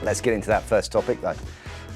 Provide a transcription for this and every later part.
Let's get into that first topic, though.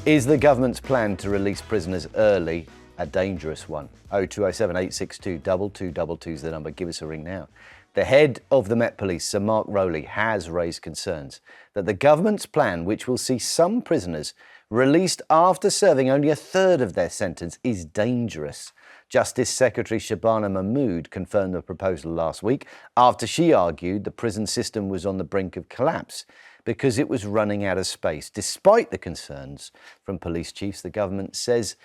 Is the government's plan to release prisoners early a dangerous one? 0207 862 2222 is the number. Give us a ring now. The head of the Met Police, Sir Mark Rowley, has raised concerns that the government's plan, which will see some prisoners released after serving only a third of their sentence, is dangerous. Justice Secretary Shabana Mahmood confirmed the proposal last week after she argued the prison system was on the brink of collapse because it was running out of space. Despite the concerns from police chiefs, the government says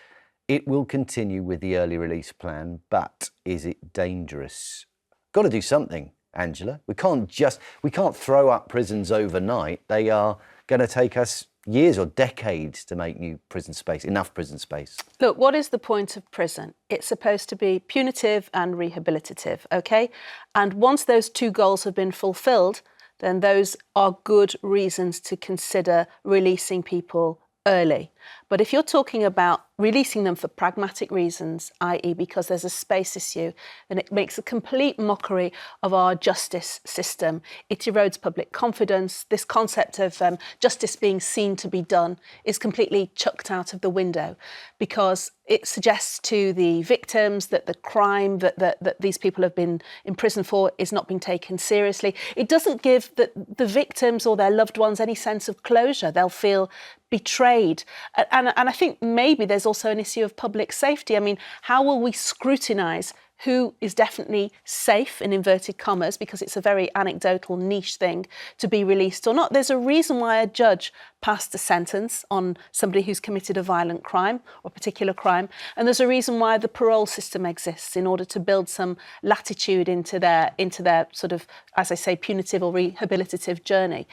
it will continue with the early release plan, but is it dangerous? Got to do something, Angela. We can't throw up prisons overnight. They are going to take us years or decades to make enough prison space. Look, what is the point of prison? It's supposed to be punitive and rehabilitative, OK? And once those two goals have been fulfilled, then those are good reasons to consider releasing people early. But if you're talking about releasing them for pragmatic reasons, i.e. because there's a space issue, then it makes a complete mockery of our justice system. It erodes public confidence. This concept of justice being seen to be done is completely chucked out of the window because it suggests to the victims that the crime that these people have been in prison for is not being taken seriously. It doesn't give the victims or their loved ones any sense of closure. They'll feel betrayed. And I think maybe there's also an issue of public safety. I mean, how will we scrutinise who is definitely safe, in inverted commas, because it's a very anecdotal niche thing, to be released or not? There's a reason why a judge passed a sentence on somebody who's committed a violent crime or a particular crime. And there's a reason why the parole system exists, in order to build some latitude into their sort of, as I say, punitive or rehabilitative journey.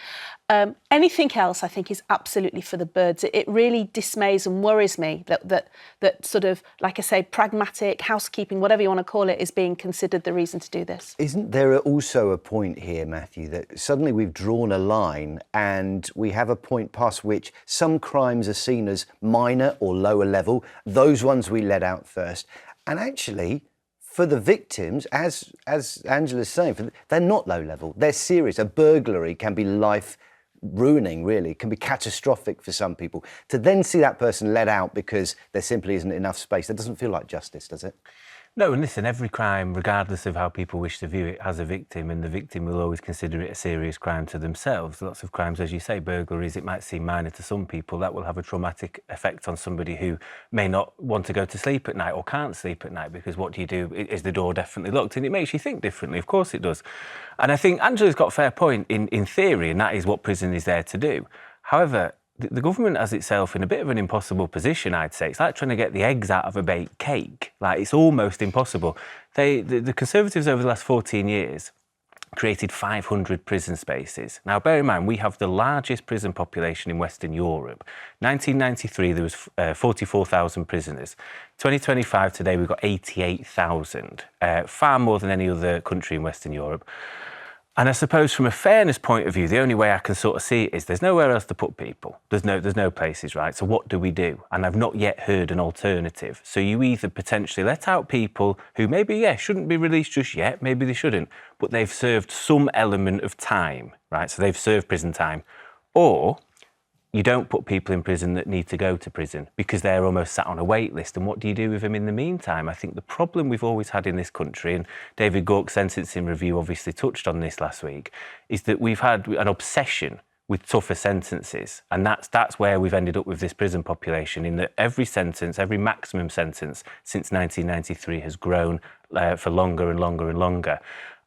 Anything else, I think, is absolutely for the birds. It really dismays and worries me that sort of, like I say, pragmatic housekeeping, whatever you want to call it, is being considered the reason to do this. Isn't there also a point here, Matthew, that suddenly we've drawn a line and we have a point past which some crimes are seen as minor or lower level, those ones we let out first. And actually, for the victims, as Angela's saying, they're not low level, they're serious. A burglary can be life-ruining, really, can be catastrophic for some people. To then see that person let out because there simply isn't enough space, that doesn't feel like justice, does it? No, and listen, every crime, regardless of how people wish to view it, has a victim, and the victim will always consider it a serious crime to themselves. Lots of crimes, as you say, burglaries, it might seem minor to some people. That will have a traumatic effect on somebody who may not want to go to sleep at night or can't sleep at night, because what do you do? Is the door definitely locked? And it makes you think differently. Of course it does. And I think Angela's got a fair point in theory, and that is what prison is there to do. However, the government has itself in a bit of an impossible position, I'd say. It's like trying to get the eggs out of a baked cake. Like, it's almost impossible. The Conservatives over the last 14 years created 500 prison spaces. Now, bear in mind, we have the largest prison population in Western Europe. 1993, there was 44,000 prisoners. 2025, today, we've got 88,000, far more than any other country in Western Europe. And I suppose from a fairness point of view, the only way I can sort of see it is there's nowhere else to put people. There's no places, right? So what do we do? And I've not yet heard an alternative. So you either potentially let out people who maybe, shouldn't be released just yet, maybe they shouldn't, but they've served some element of time, right? So they've served prison time. Or you don't put people in prison that need to go to prison because they're almost sat on a wait list. And what do you do with them in the meantime? I think the problem we've always had in this country, and David Gauke's sentencing review obviously touched on this last week, is that we've had an obsession with tougher sentences. And that's where we've ended up with this prison population, in that every sentence, every maximum sentence since 1993 has grown for longer and longer and longer.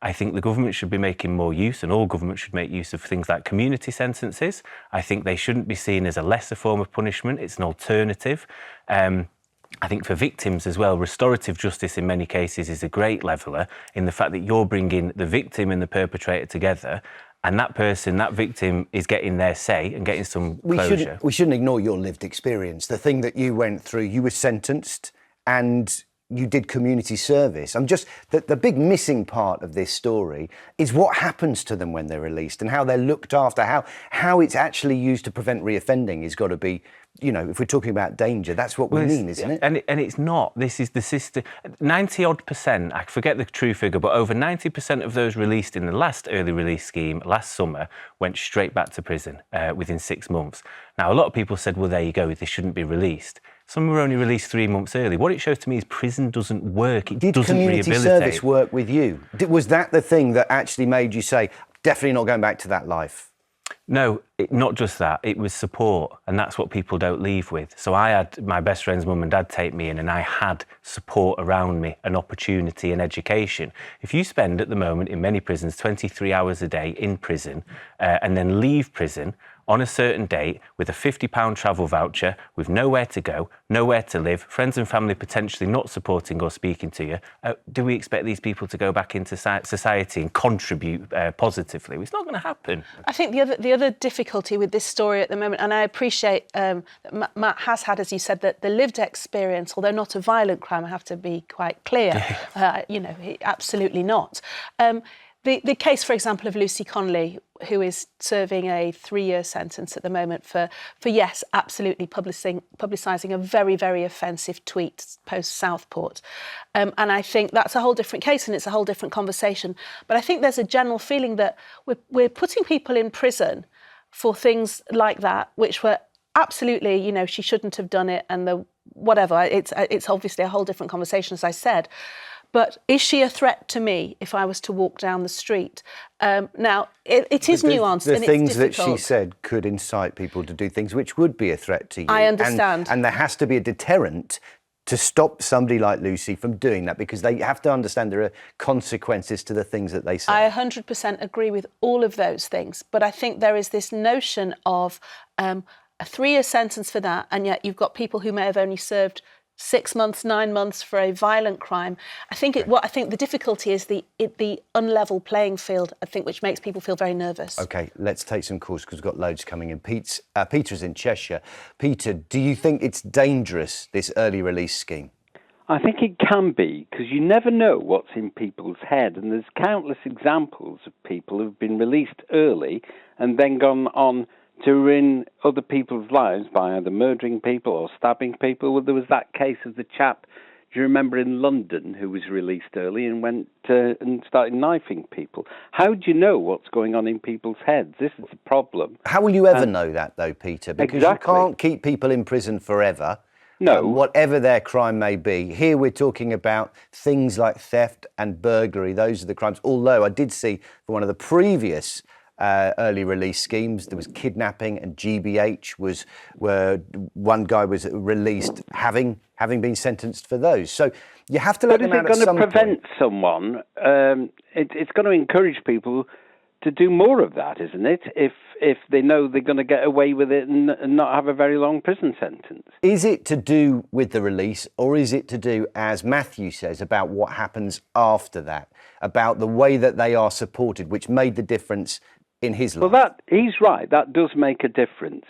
I think the government should be making more use, and all government should make use of things like community sentences. I think they shouldn't be seen as a lesser form of punishment. It's an alternative. I think for victims as well, restorative justice in many cases is a great leveller, in the fact that you're bringing the victim and the perpetrator together, and that person, that victim, is getting their say and getting some closure. We shouldn't ignore your lived experience. The thing that you went through, you were sentenced and you did community service. I'm just, the big missing part of this story is what happens to them when they're released and how they're looked after, how it's actually used to prevent reoffending has got to be, you know, if we're talking about danger, that's what we mean, isn't it? And it's not. This is the system. 90-odd%, I forget the true figure, but over 90% of those released in the last early release scheme last summer went straight back to prison within 6 months. Now, a lot of people said, well, there you go, they shouldn't be released. Some were only released 3 months early. What it shows to me is prison doesn't work. It doesn't rehabilitate. Did community service work with you? Was that the thing that actually made you say, definitely not going back to that life? No, not just that. It was support, and that's what people don't leave with. So I had my best friend's mum and dad take me in, and I had support around me, an opportunity and education. If you spend at the moment in many prisons 23 hours a day in prison and then leave prison on a certain date with a £50 travel voucher, with nowhere to go, nowhere to live, friends and family potentially not supporting or speaking to you, do we expect these people to go back into society and contribute positively? It's not going to happen. I think the other difficulty with this story at the moment, and I appreciate that Matt has had, as you said, that the lived experience, although not a violent crime, I have to be quite clear, you know, absolutely not. The case, for example, of Lucy Connolly, who is serving a 3-year sentence at the moment for yes, absolutely publicising a very, very offensive tweet post Southport. And I think that's a whole different case and it's a whole different conversation. But I think there's a general feeling that we're putting people in prison for things like that, which were absolutely, you know, she shouldn't have done it and the whatever. It's obviously a whole different conversation, as I said. But is she a threat to me if I was to walk down the street? Now, it is nuanced and it's difficult. The things that she said could incite people to do things which would be a threat to you. I understand. And there has to be a deterrent to stop somebody like Lucy from doing that, because they have to understand there are consequences to the things that they say. I 100% agree with all of those things. But I think there is this notion of a 3-year sentence for that, and yet you've got people who may have only served 6 months, 9 months for a violent crime. I think the difficulty is the unlevel playing field, I think, which makes people feel very nervous. OK, let's take some calls because we've got loads coming in. Peter's in Cheshire. Peter, do you think it's dangerous, this early release scheme? I think it can be, because you never know what's in people's head, and there's countless examples of people who've been released early and then gone on to ruin other people's lives by either murdering people or stabbing people. Well, there was that case of the chap, do you remember, in London, who was released early and went and started knifing people. How do you know what's going on in people's heads? This is the problem. How will you ever know that, though, Peter? Because exactly. You can't keep people in prison forever. No. Whatever their crime may be. Here we're talking about things like theft and burglary. Those are the crimes. Although I did see for one of the previous early release schemes, there was kidnapping and GBH where one guy was released having been sentenced for those. So you have to let them out at some point. But is it going to prevent someone? It's going to encourage people to do more of that, isn't it? If they know they're going to get away with it and not have a very long prison sentence. Is it to do with the release, or is it to do, as Matthew says, about what happens after that, about the way that they are supported, which made the difference in his life? Well, he's right. That does make a difference.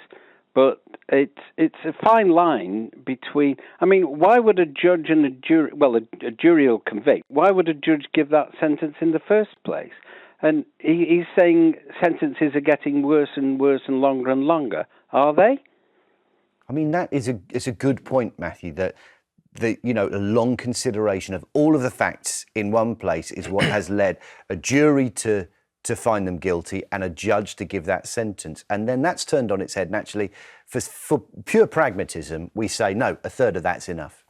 But it's a fine line between... I mean, why would a judge and a jury... Well, a jury will convict. Why would a judge give that sentence in the first place? And he's saying sentences are getting worse and worse and longer. Are they? I mean, that is a good point, Matthew, that a long consideration of all of the facts in one place is what has led a jury to find them guilty and a judge to give that sentence. And then that's turned on its head. And actually, for pure pragmatism, we say, no, a third of that's enough.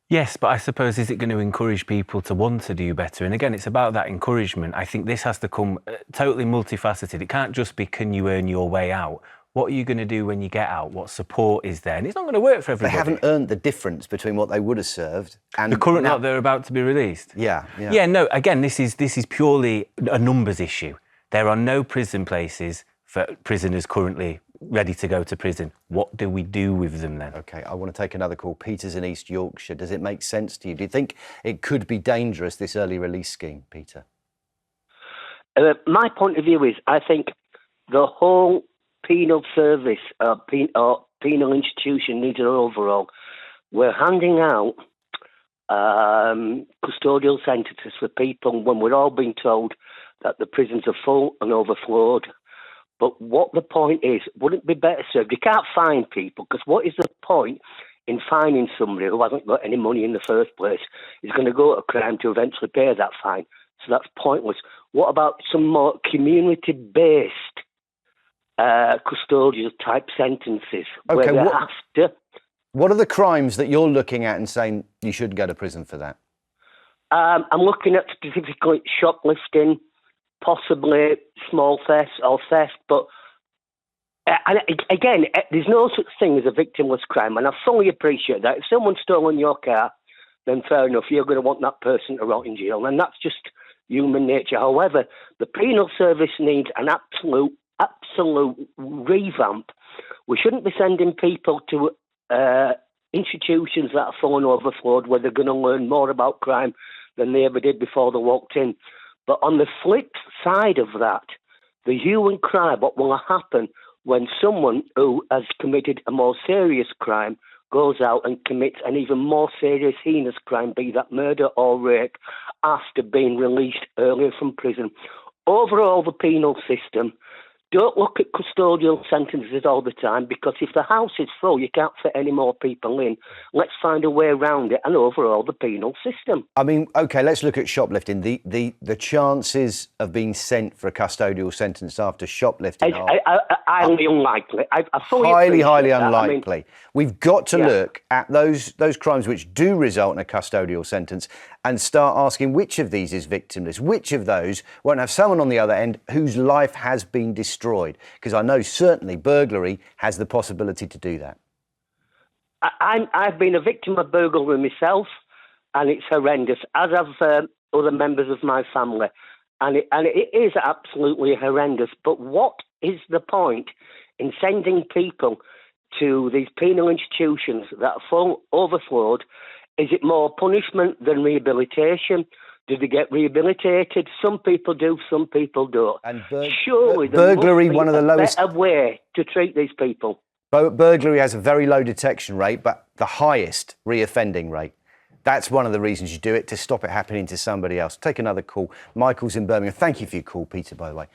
Yes, but I suppose, is it going to encourage people to want to do better? And again, it's about that encouragement. I think this has to come totally multifaceted. It can't just be, can you earn your way out? What are you going to do when you get out? What support is there? And it's not going to work for everybody. They haven't earned the difference between what they would have served and the current lot they're about to be released. Yeah. No, again, this is purely a numbers issue. There are no prison places for prisoners currently ready to go to prison. What do we do with them then? OK, I want to take another call. Peter's in East Yorkshire. Does it make sense to you? Do you think it could be dangerous, this early release scheme, Peter? My point of view is, I think the whole penal service or penal institution needs an overhaul. We're handing out custodial sentences for people when we're all being told that the prisons are full and overflowed. But what the point is, wouldn't it be better served? You can't fine people, because what is the point in fining somebody who hasn't got any money in the first place? He's going to go to crime to eventually pay that fine. So that's pointless. What about some more community-based custodial type sentences where they have to? What are the crimes that you're looking at and saying you shouldn't go to prison for that? I'm looking at specifically shoplifting, possibly small theft or theft, but again, there's no such thing as a victimless crime, and I fully appreciate that. If someone's stolen your car, then fair enough, you're going to want that person to rot in jail, and that's just human nature. However, the penal service needs an absolute revamp. We shouldn't be sending people to institutions that are full and overflowed where they're going to learn more about crime than they ever did before they walked in. But on the flip side of that, the hue and cry, what will happen when someone who has committed a more serious crime goes out and commits an even more serious, heinous crime, be that murder or rape, after being released earlier from prison. Overall, the penal system, don't look at custodial sentences all the time, because if the house is full, you can't fit any more people in. Let's find a way around it, and overall, the penal system. I mean, OK, let's look at shoplifting. The chances of being sent for a custodial sentence after shoplifting are highly unlikely. Highly unlikely. We've got to look at those crimes which do result in a custodial sentence and start asking which of these is victimless, which of those won't have someone on the other end whose life has been destroyed. Because I know certainly burglary has the possibility to do that. I've been a victim of burglary myself, and it's horrendous, as have other members of my family. And it is absolutely horrendous. But what is the point in sending people to these penal institutions that are full, overflowed? Is it more punishment than rehabilitation? Do they get rehabilitated? Some people do, some people don't. And surely burglary, there must be one of the lowest. better way to treat these people. Burglary has a very low detection rate, but the highest reoffending rate. That's one of the reasons you do it, to stop it happening to somebody else. Take another call. Michael's in Birmingham. Thank you for your call, Peter, by the way.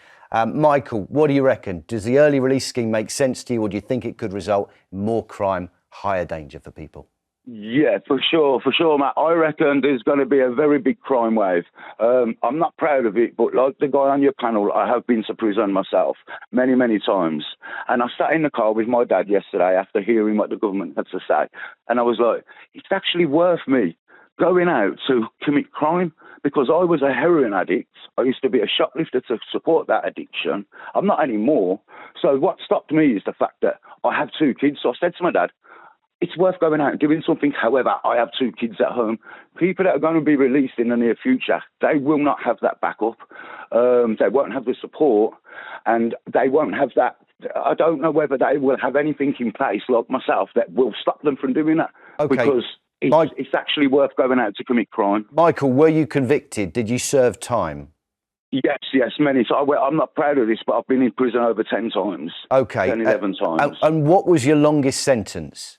Michael, what do you reckon? Does the early release scheme make sense to you, or do you think it could result in more crime, higher danger for people? Yeah, for sure, Matt. I reckon there's going to be a very big crime wave. I'm not proud of it, but like the guy on your panel, I have been to prison myself many, many times. And I sat in the car with my dad yesterday after hearing what the government had to say. And I was like, it's actually worth me going out to commit crime, because I was a heroin addict. I used to be a shoplifter to support that addiction. I'm not anymore. So what stopped me is the fact that I have 2 kids. So I said to my dad, it's worth going out and doing something. However, I have 2 kids at home. People that are going to be released in the near future, they will not have that backup. They won't have the support, and they won't have that. I don't know whether they will have anything in place, like myself, that will stop them from doing that. Okay. Because it's actually worth going out to commit crime. Michael, were you convicted? Did you serve time? Yes, many. So I'm not proud of this, but I've been in prison over 10 times. Okay. 10, 11 times. And what was your longest sentence?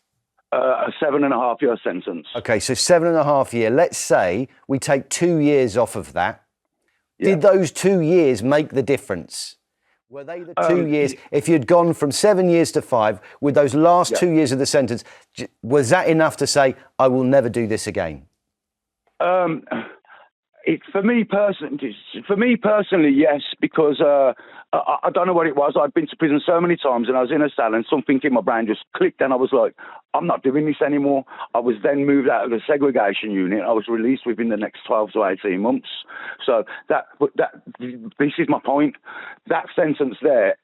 A 7.5-year sentence. Okay, so 7.5 years. Let's say we take 2 years off of that. Yeah. Did those 2 years make the difference? Were they the 2 years? If you'd gone from 7 years to 5, with those last 2 years of the sentence, was that enough to say, I will never do this again? For me personally, yes, because I don't know what it was. I'd been to prison so many times, and I was in a cell, and something in my brain just clicked, and I was like, I'm not doing this anymore. I was then moved out of the segregation unit. I was released within the next 12 to 18 months. So this is my point. That sentence there,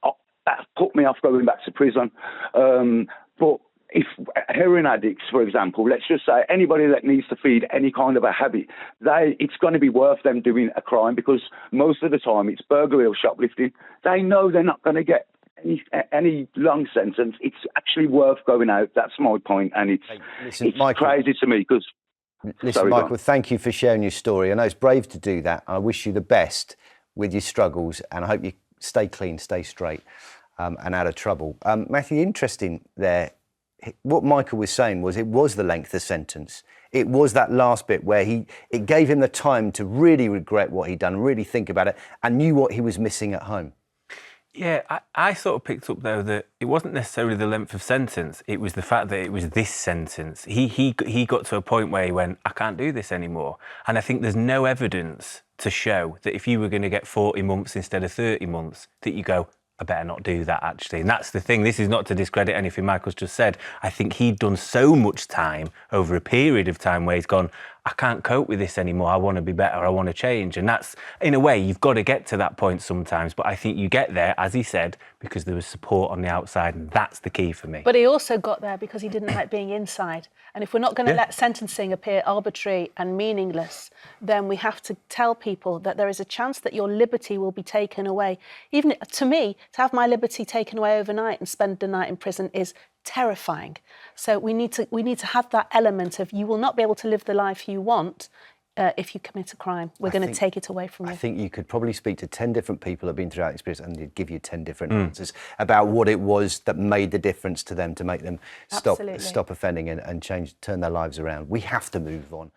that put me off going back to prison. But if heroin addicts, for example, let's just say anybody that needs to feed any kind of a habit, it's going to be worth them doing a crime, because most of the time it's burglary or shoplifting. They know they're not going to get any long sentence. It's actually worth going out. That's my point, and it's Michael, crazy to me because. Listen, Michael, thank you for sharing your story. I know it's brave to do that. I wish you the best with your struggles, and I hope you stay clean, stay straight, and out of trouble. Matthew, interesting there. what Michael was saying was it was the length of sentence. It was that last bit where it gave him the time to really regret what he'd done, really think about it, and knew what he was missing at home. Yeah, I sort of picked up, though, that it wasn't necessarily the length of sentence. It was the fact that it was this sentence. He got to a point where he went, I can't do this anymore. And I think there's no evidence to show that if you were going to get 40 months instead of 30 months, that you go, I better not do that, actually. And that's the thing. This is not to discredit anything Michael's just said. I think he'd done so much time over a period of time where he's gone, I can't cope with this anymore. I want to be better. I want to change. And that's, in a way, you've got to get to that point sometimes. But I think you get there, as he said, because there was support on the outside. And that's the key for me. But he also got there because he didn't like being inside. And if we're not going to let sentencing appear arbitrary and meaningless, then we have to tell people that there is a chance that your liberty will be taken away. Even to me, to have my liberty taken away overnight and spend the night in prison is terrifying. So we need to have that element of you will not be able to live the life you want if you commit a crime. We're going to take it away from you. I think you could probably speak to 10 different people who've been through that experience and they'd give you 10 different answers about what it was that made the difference to them to make them stop offending and turn their lives around. We have to move on.